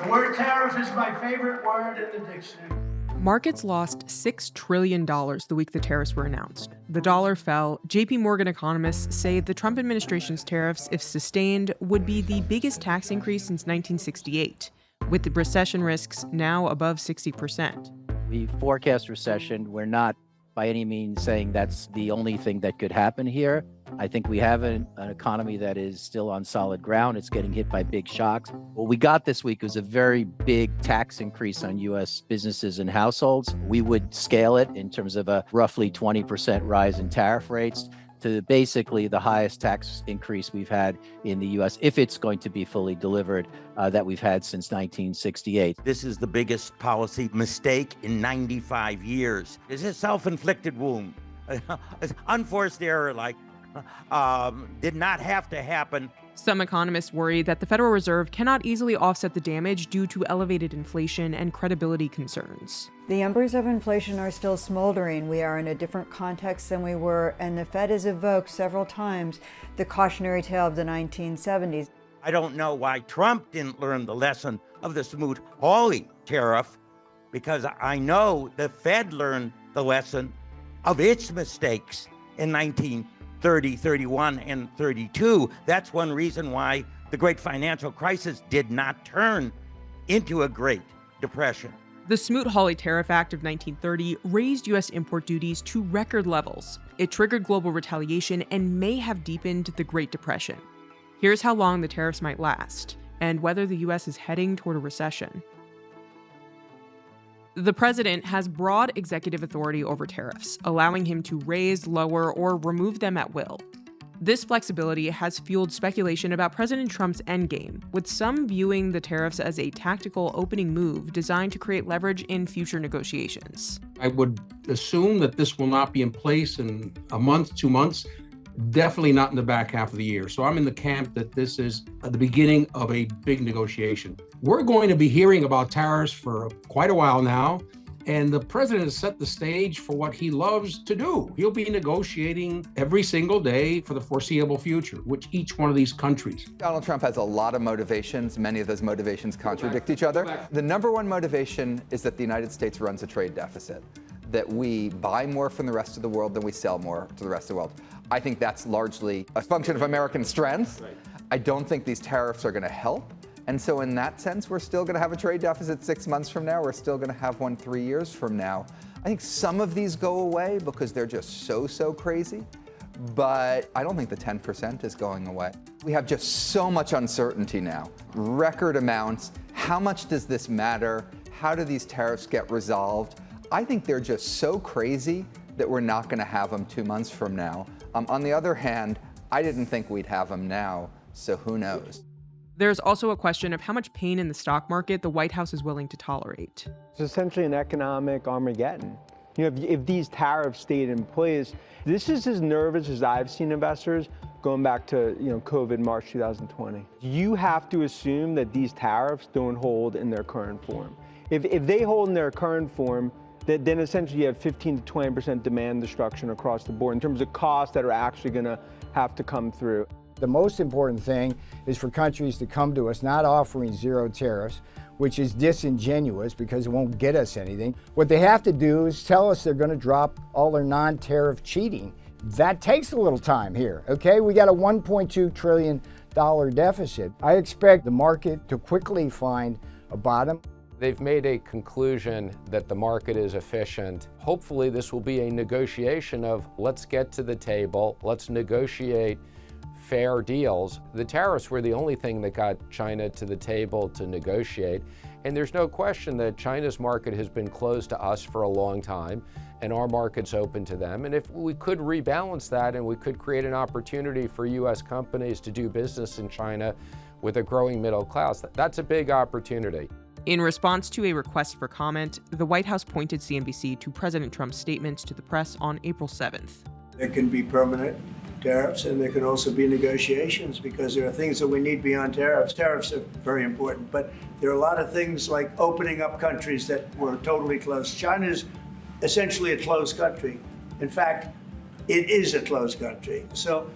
The word tariff is my favorite word in the dictionary. Markets lost $6 trillion the week the tariffs were announced. The dollar fell. JP Morgan economists say the Trump administration's tariffs, if sustained, would be the biggest tax increase since 1968, with the recession risks now above 60%. We forecast recession. We're not by any means saying that's the only thing that could happen here. I think we have an economy that is still on solid ground. It's getting hit by big shocks. What we got this week was a very big tax increase on U.S. businesses and households. We would scale it in terms of a roughly 20% rise in tariff rates to basically the highest tax increase we've had in the U.S., if it's going to be fully delivered, that we've had since 1968. This is the biggest policy mistake in 95 years. It's a self-inflicted wound. Unforced error, did not have to happen. Some economists worry that the Federal Reserve cannot easily offset the damage due to elevated inflation and credibility concerns. The embers of inflation are still smoldering. We are in a different context than we were, and the Fed has evoked several times the cautionary tale of the 1970s. I don't know why Trump didn't learn the lesson of the Smoot-Hawley tariff, because I know the Fed learned the lesson of its mistakes in 1930, 31, and 32. That's one reason why the great financial crisis did not turn into a Great Depression. The Smoot-Hawley Tariff Act of 1930 raised U.S. import duties to record levels. It triggered global retaliation and may have deepened the Great Depression. Here's how long the tariffs might last, and whether the U.S. is heading toward a recession. The president has broad executive authority over tariffs, allowing him to raise, lower, or remove them at will. This flexibility has fueled speculation about President Trump's endgame, with some viewing the tariffs as a tactical opening move designed to create leverage in future negotiations. I would assume that this will not be in place in a month, 2 months, definitely not in the back half of the year. So I'm in the camp that this is the beginning of a big negotiation. We're going to be hearing about tariffs for quite a while now, and the president has set the stage for what he loves to do. He'll be negotiating every single day for the foreseeable future with each one of these countries. Donald Trump has a lot of motivations. Many of those motivations contradict each other. The number one motivation is that the United States runs a trade deficit, that we buy more from the rest of the world than we sell more to the rest of the world. I think that's largely a function of American strength. I don't think these tariffs are going to help. And so in that sense, we're still going to have a trade deficit 6 months from now. We're still going to have one 3 years from now. I think some of these go away because they're just so crazy. But I don't think the 10% is going away. We have just so much uncertainty now. Record amounts. How much does this matter? How do these tariffs get resolved? I think they're just so crazy that we're not going to have them 2 months from now. On the other hand, I didn't think we'd have them now, so who knows? There's also a question of how much pain in the stock market the White House is willing to tolerate. It's essentially an economic Armageddon. If these tariffs stayed in place, this is as nervous as I've seen investors going back to COVID March 2020. You have to assume that these tariffs don't hold in their current form. If they hold in their current form, then essentially you have 15 to 20% demand destruction across the board in terms of costs that are actually going to have to come through. The most important thing is for countries to come to us not offering zero tariffs, which is disingenuous because it won't get us anything. What they have to do is tell us they're going to drop all their non-tariff cheating. That takes a little time here, okay? We got a $1.2 trillion deficit. I expect the market to quickly find a bottom. They've made a conclusion that the market is efficient. Hopefully this will be a negotiation of let's get to the table, let's negotiate fair deals. The tariffs were the only thing that got China to the table to negotiate. And there's no question that China's market has been closed to us for a long time, and our market's open to them. And if we could rebalance that and we could create an opportunity for US companies to do business in China with a growing middle class, that's a big opportunity. In response to a request for comment, the White House pointed CNBC to President Trump's statements to the press on April 7th. There can be permanent tariffs, and there can also be negotiations, because there are things that we need beyond tariffs. Tariffs are very important, but there are a lot of things like opening up countries that were totally closed. China is essentially a closed country. In fact, it is a closed country. So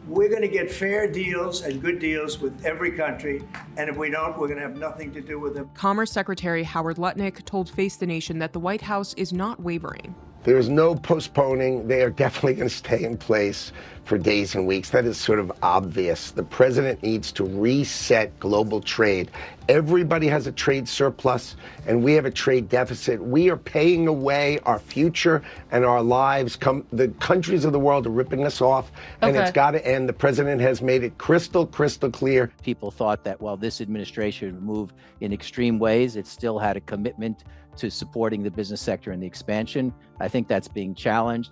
We're going to get fair deals and good deals with every country, and if we don't, we're going to have nothing to do with them. Commerce Secretary Howard Lutnick told Face the Nation that the White House is not wavering. There is no postponing. They are definitely going to stay in place for days and weeks. That is sort of obvious. The president needs to reset global trade. Everybody has a trade surplus, and we have a trade deficit. We are paying away our future and our lives. The countries of the world are ripping us off, and it's got to end. The president has made it crystal clear. People thought that while this administration moved in extreme ways, it still had a commitment to supporting the business sector and the expansion. I think that's being challenged.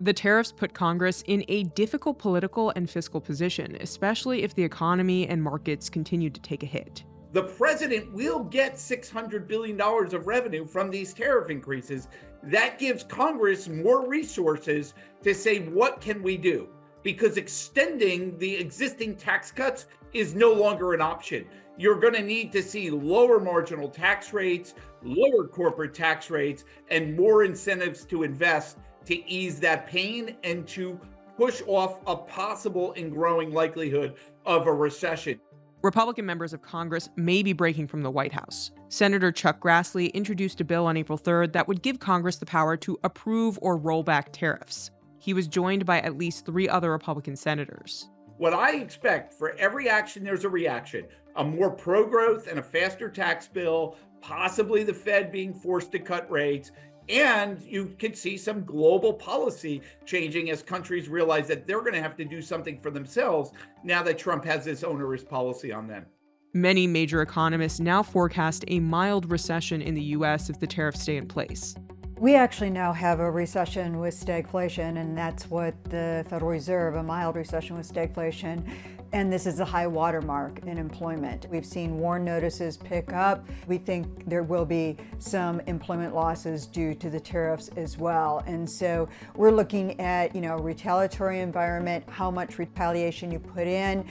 The tariffs put Congress in a difficult political and fiscal position, especially if the economy and markets continue to take a hit. The president will get $600 billion of revenue from these tariff increases. That gives Congress more resources to say, what can we do? Because extending the existing tax cuts is no longer an option. You're going to need to see lower marginal tax rates, lower corporate tax rates, and more incentives to invest to ease that pain and to push off a possible and growing likelihood of a recession. Republican members of Congress may be breaking from the White House. Senator Chuck Grassley introduced a bill on April 3rd that would give Congress the power to approve or roll back tariffs. He was joined by at least 3 other Republican senators. What I expect, for every action, there's a reaction. A more pro-growth and a faster tax bill, possibly the Fed being forced to cut rates, and you could see some global policy changing as countries realize that they're going to have to do something for themselves now that Trump has this onerous policy on them. Many major economists now forecast a mild recession in the U.S. if the tariffs stay in place. We actually now have a recession with stagflation, and that's what the Federal Reserve, a mild recession with stagflation. And this is a high watermark in employment. We've seen WARN notices pick up. We think there will be some employment losses due to the tariffs as well. And so we're looking at, retaliatory environment, how much retaliation you put in.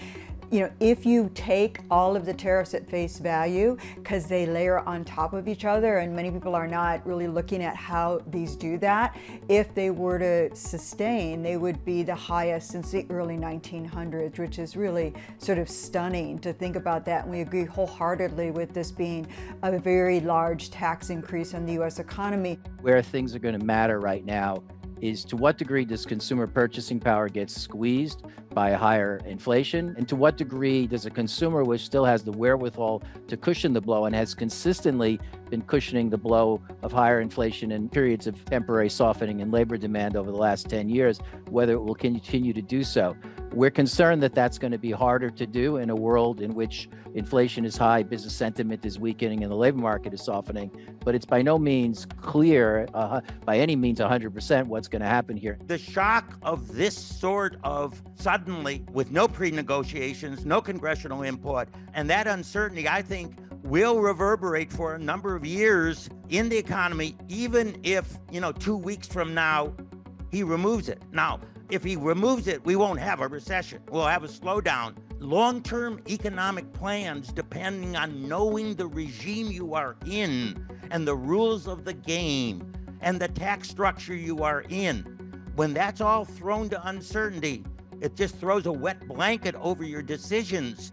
If you take all of the tariffs at face value, because they layer on top of each other, and many people are not really looking at how these do that, if they were to sustain, they would be the highest since the early 1900s, which is really sort of stunning to think about that. And we agree wholeheartedly with this being a very large tax increase on the U.S. economy. Where things are going to matter right now is to what degree does consumer purchasing power get squeezed by higher inflation? And to what degree does a consumer which still has the wherewithal to cushion the blow and has consistently been cushioning the blow of higher inflation and periods of temporary softening in labor demand over the last 10 years, whether it will continue to do so? We're concerned that that's going to be harder to do in a world in which inflation is high, business sentiment is weakening, and the labor market is softening. But it's by no means clear, by any means 100%, what's going to happen here. The shock of this sort of suddenly, with no pre-negotiations, no congressional input, and that uncertainty, I think, will reverberate for a number of years in the economy, even if, 2 weeks from now, he removes it. Now, if he removes it, we won't have a recession. We'll have a slowdown. Long-term economic plans depending on knowing the regime you are in and the rules of the game and the tax structure you are in. When that's all thrown to uncertainty, it just throws a wet blanket over your decisions.